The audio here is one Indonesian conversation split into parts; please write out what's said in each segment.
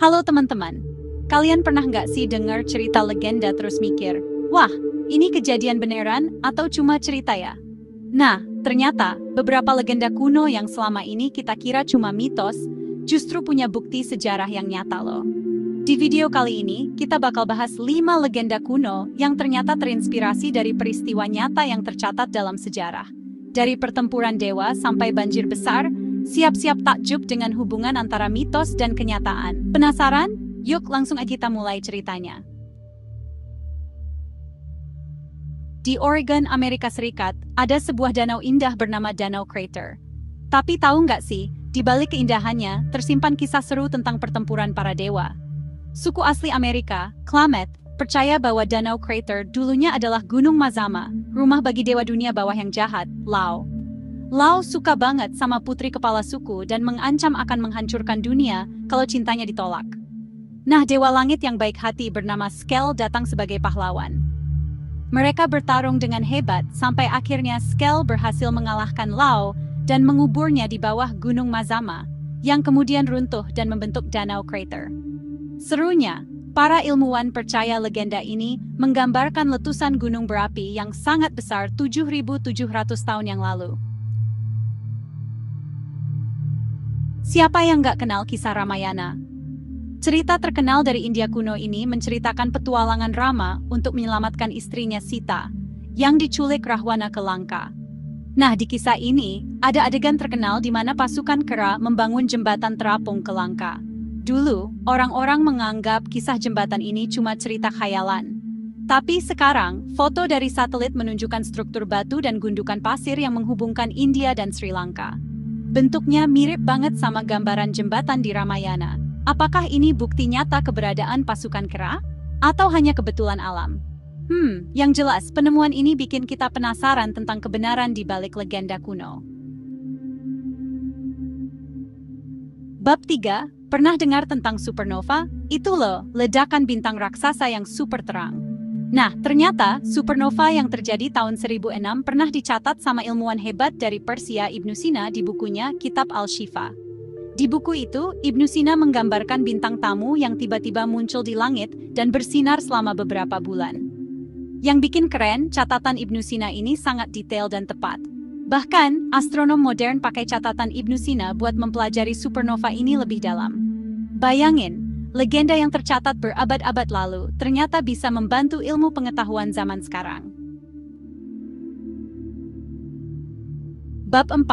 Halo teman-teman, kalian pernah nggak sih dengar cerita legenda terus mikir, wah, ini kejadian beneran atau cuma cerita ya? Nah, ternyata beberapa legenda kuno yang selama ini kita kira cuma mitos, justru punya bukti sejarah yang nyata loh. Di video kali ini, kita bakal bahas 5 legenda kuno yang ternyata terinspirasi dari peristiwa nyata yang tercatat dalam sejarah. Dari pertempuran dewa sampai banjir besar, siap-siap takjub dengan hubungan antara mitos dan kenyataan. Penasaran? Yuk langsung aja kita mulai ceritanya. Di Oregon, Amerika Serikat, ada sebuah danau indah bernama Danau Crater. Tapi tahu nggak sih, di balik keindahannya, tersimpan kisah seru tentang pertempuran para dewa. Suku asli Amerika, Klamath, percaya bahwa Danau Crater dulunya adalah Gunung Mazama, rumah bagi dewa dunia bawah yang jahat, Lao. Lao suka banget sama putri kepala suku dan mengancam akan menghancurkan dunia kalau cintanya ditolak. Nah, dewa langit yang baik hati bernama Skell datang sebagai pahlawan. Mereka bertarung dengan hebat sampai akhirnya Skell berhasil mengalahkan Lao dan menguburnya di bawah Gunung Mazama, yang kemudian runtuh dan membentuk Danau Crater. Serunya, para ilmuwan percaya legenda ini menggambarkan letusan gunung berapi yang sangat besar 7.700 tahun yang lalu. Siapa yang nggak kenal kisah Ramayana? Cerita terkenal dari India kuno ini menceritakan petualangan Rama untuk menyelamatkan istrinya Sita, yang diculik Rahwana ke Lanka. Nah, di kisah ini, ada adegan terkenal di mana pasukan Kera membangun jembatan terapung ke Lanka. Dulu, orang-orang menganggap kisah jembatan ini cuma cerita khayalan. Tapi sekarang, foto dari satelit menunjukkan struktur batu dan gundukan pasir yang menghubungkan India dan Sri Lanka. Bentuknya mirip banget sama gambaran jembatan di Ramayana. Apakah ini bukti nyata keberadaan pasukan Kera? Atau hanya kebetulan alam? Yang jelas penemuan ini bikin kita penasaran tentang kebenaran di balik legenda kuno. Bab 3, pernah dengar tentang supernova? Itu loh, ledakan bintang raksasa yang super terang. Nah, ternyata supernova yang terjadi tahun 1006 pernah dicatat sama ilmuwan hebat dari Persia Ibnu Sina di bukunya Kitab Al-Shifa. Di buku itu, Ibnu Sina menggambarkan bintang tamu yang tiba-tiba muncul di langit dan bersinar selama beberapa bulan. Yang bikin keren, catatan Ibnu Sina ini sangat detail dan tepat. Bahkan, astronom modern pakai catatan Ibnu Sina buat mempelajari supernova ini lebih dalam. Bayangin, legenda yang tercatat berabad-abad lalu ternyata bisa membantu ilmu pengetahuan zaman sekarang. Bab 4.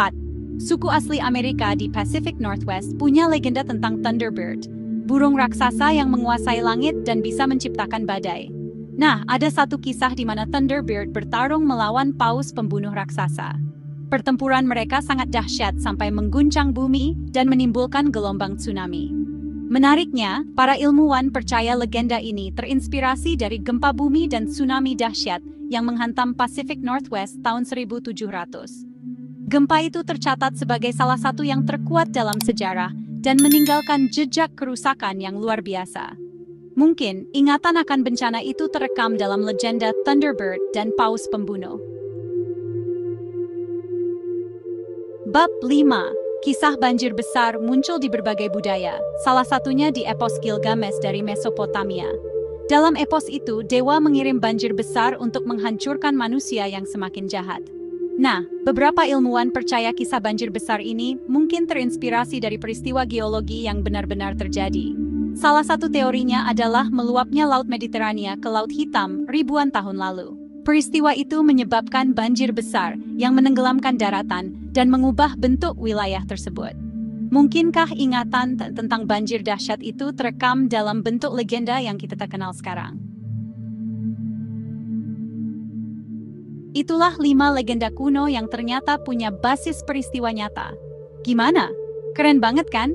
Suku asli Amerika di Pacific Northwest punya legenda tentang Thunderbird, burung raksasa yang menguasai langit dan bisa menciptakan badai. Nah, ada satu kisah di mana Thunderbird bertarung melawan paus pembunuh raksasa. Pertempuran mereka sangat dahsyat sampai mengguncang bumi dan menimbulkan gelombang tsunami. Menariknya, para ilmuwan percaya legenda ini terinspirasi dari gempa bumi dan tsunami dahsyat yang menghantam Pacific Northwest tahun 1700. Gempa itu tercatat sebagai salah satu yang terkuat dalam sejarah dan meninggalkan jejak kerusakan yang luar biasa. Mungkin, ingatan akan bencana itu terekam dalam legenda Thunderbird dan Paus Pembunuh. Bab 5. Kisah banjir besar muncul di berbagai budaya, salah satunya di epos Gilgamesh dari Mesopotamia. Dalam epos itu, dewa mengirim banjir besar untuk menghancurkan manusia yang semakin jahat. Nah, beberapa ilmuwan percaya kisah banjir besar ini mungkin terinspirasi dari peristiwa geologi yang benar-benar terjadi. Salah satu teorinya adalah meluapnya Laut Mediterania ke Laut Hitam ribuan tahun lalu. Peristiwa itu menyebabkan banjir besar yang menenggelamkan daratan dan mengubah bentuk wilayah tersebut. Mungkinkah ingatan tentang banjir dahsyat itu terekam dalam bentuk legenda yang kita kenal sekarang? Itulah 5 legenda kuno yang ternyata punya basis peristiwa nyata. Gimana? Keren banget kan?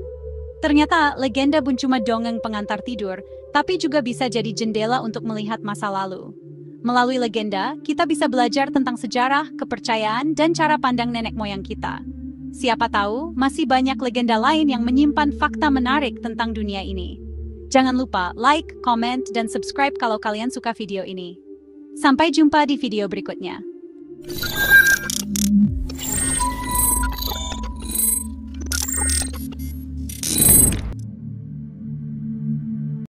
Ternyata legenda bukan cuma dongeng pengantar tidur, tapi juga bisa jadi jendela untuk melihat masa lalu. Melalui legenda, kita bisa belajar tentang sejarah, kepercayaan, dan cara pandang nenek moyang kita. Siapa tahu, masih banyak legenda lain yang menyimpan fakta menarik tentang dunia ini. Jangan lupa like, comment, dan subscribe kalau kalian suka video ini. Sampai jumpa di video berikutnya.